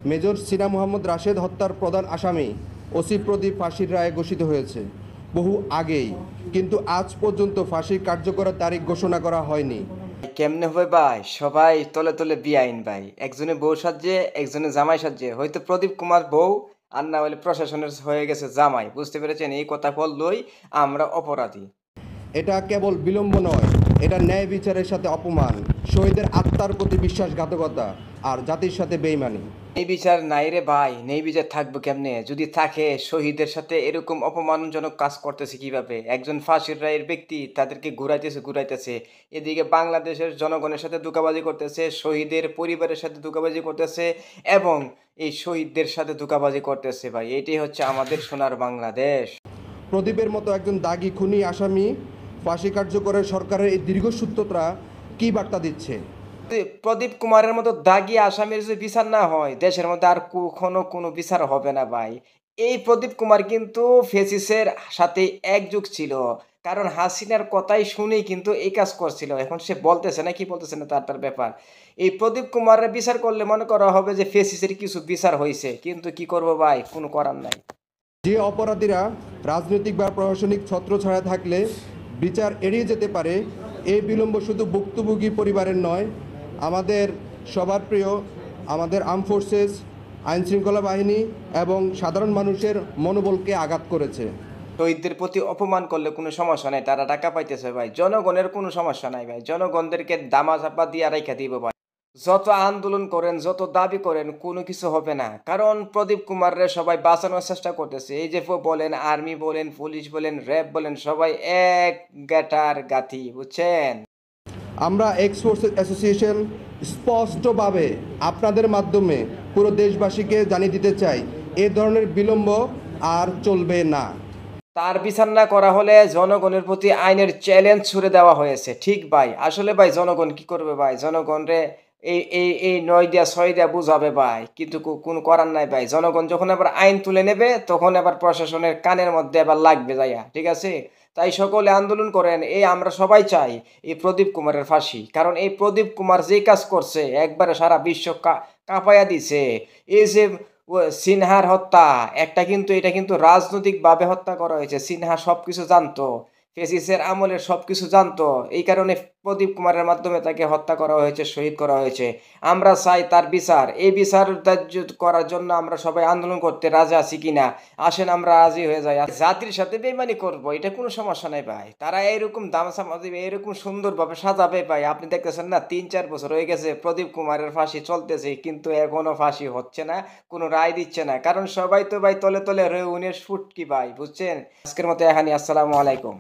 Major সিনা মোহাম্মদ রাশেদ হত্যার প্রধান আসামি ওসি প্রদীপ ফাঁসির রায় ঘোষিত হয়েছে বহু আগেই, কিন্তু আজ পর্যন্ত ফাঁসির কার্যকর তারিখ ঘোষণা করা হয়নি। কেমনে হবে ভাই? সবাই তলে তলে বেআইন ভাই, একজনে বউ সাজছে, একজনে জামাই সাজছে। হয়তো প্রদীপ কুমার বউ, আর না হলে প্রশাসনের হয়ে গেছে জামাই। বুঝতে পেরেছেন? এই কথা বললই আমরা অপরাধী। এটা কেবল বিলম্ব নয়, এটা ন্যায় বিচারের সাথে অপমান, শহীদের আত্মার প্রতি বিশ্বাসঘাতকতা আর জাতির সাথে বেইমানি। এই বিচার নাই রে ভাই, নেই বিচার থাকবো কেমনে? যদি থাকে, শহীদের সাথে এরকম অপমানজনক কাজ করতেছে কিভাবে? একজন ফাঁসির রায়ের ব্যক্তি তাদেরকে ঘুরাইতেছে। এদিকে বাংলাদেশের জনগণের সাথে ধোঁকাবাজি করতেছে, শহীদের পরিবারের সাথে ধোঁকাবাজি করতেছে, এবং এই শহীদদের সাথে ধোঁকাবাজি করতেছে। ভাই, এটাই হচ্ছে আমাদের সোনার বাংলাদেশ। প্রদীপের মতো একজন দাগী খুনি আসামি ফাঁসি কার্যকরের সরকারের এই দীর্ঘসূত্রতা কী বার্তা দিচ্ছে? প্রদীপ কুমারের মতো দাগী আসামির যদি বিচার না হয়, দেশের মধ্যে আর কখনো কোনো বিচার হবে না ভাই। এই প্রদীপ কুমার কিন্তু ফেসিসের সাথে একযুগ ছিল, কারণ হাসিনার কথাই শুনেই কিন্তু এই কাজ করছিল। এখন সে বলতেছে না কি বলতেছে না, তার ব্যাপার। এই প্রদীপ কুমারের বিচার করলে মনে করা হবে যে ফেসিসের কিছু বিচার হয়েছে, কিন্তু কি করবো ভাই, কোনো করার নাই। যে অপরাধীরা রাজনৈতিক বা প্রশাসনিক ছত্রছায়া থাকলে বিচার এড়িয়ে যেতে পারে, এই বিলম্ব শুধু ভুক্তভোগী পরিবারের নয়, আমাদের সবার প্রিয় আমাদের আর্ম ফোর্সেস, আইনশৃঙ্খলা বাহিনী এবং সাধারণ মানুষের মনোবলকে আঘাত করেছে। শহীদদের প্রতি অপমান করলে কোনো সমস্যা নাই, তারা টাকা পাইতেছে ভাই। জনগণের কোনো সমস্যা নাই ভাই, জনগণদেরকে দামা চাপা দিয়ে রেখে দিব ভাই। যত আন্দোলন করেন, যত দাবি করেন, কোনো কিছু হবে না। কারণ প্রদীপ কুমারের সবাই বাঁচানোর চেষ্টা করতেছে। এই যে বলেন আর্মি বলেন, পুলিশ বলেন, র্যাব বলেন, সবাই এক গ্যাটার গাথি, বুঝছেন? আমরা এক্স ফোর্সেস অ্যাসোসিয়েশন স্পষ্টভাবে আপনাদের মাধ্যমে পুরো দেশবাসীকে জানিয়ে দিতে চাই, এ ধরনের বিলম্ব আর চলবে না। তার বিচার না করা হলে জনগণের প্রতি আইনের চ্যালেঞ্জ ছুড়ে দেওয়া হয়েছে। ঠিক ভাই, আসলে ভাই জনগণ কি করবে ভাই? জনগণ রে এই 9 দিয়া 6 দিয়া বুঝাবে ভাই, কিন্তু কোনো করার নাই ভাই। জনগণ যখন আবার আইন তুলে নেবে, তখন আবার প্রশাসনের কানের মধ্যে আবার লাগবে যাইয়া, ঠিক আছে? তাই সকলে আন্দোলন করেন। এই আমরা সবাই চাই এই প্রদীপ কুমারের ফাঁসি, কারণ এই প্রদীপ কুমার যে কাজ করছে একবারে সারা বিশ্ব কাঁপাইয়া দিছে। এই যে সিনহার হত্যা, এটা কিন্তু রাজনৈতিকভাবে হত্যা করা হয়েছে। সিনহা সবকিছু জানতো, ফেসিসের আমলের সবকিছু জানতো। এই কারণে প্রদীপ কুমারের মাধ্যমে তাকে হত্যা করা হয়েছে, শহীদ করা হয়েছে। আমরা চাই তার বিচার। এই বিচার করার জন্য আমরা সবাই আন্দোলন করতে রাজি আছি কিনা? আসেন আমরা রাজি হয়ে যাই। আর জাতির সাথে বেইমানি করবো, এটা কোনো সমস্যা নাই ভাই। তারা এরকম দামাসামা দিবে, এরকম সুন্দরভাবে সাজাবে ভাই। আপনি দেখতেছেন না, 3-4 বছর হয়ে গেছে প্রদীপ কুমারের ফাঁসি চলতেছে, কিন্তু এখনো ফাঁসি হচ্ছে না, কোনো রায় দিচ্ছে না। কারণ সবাই তো ভাই তলে তলে রয়ে উনিশ ফুট কি ভাই, বুঝছেন? আজকের মতো এখানে, আসসালামু আলাইকুম।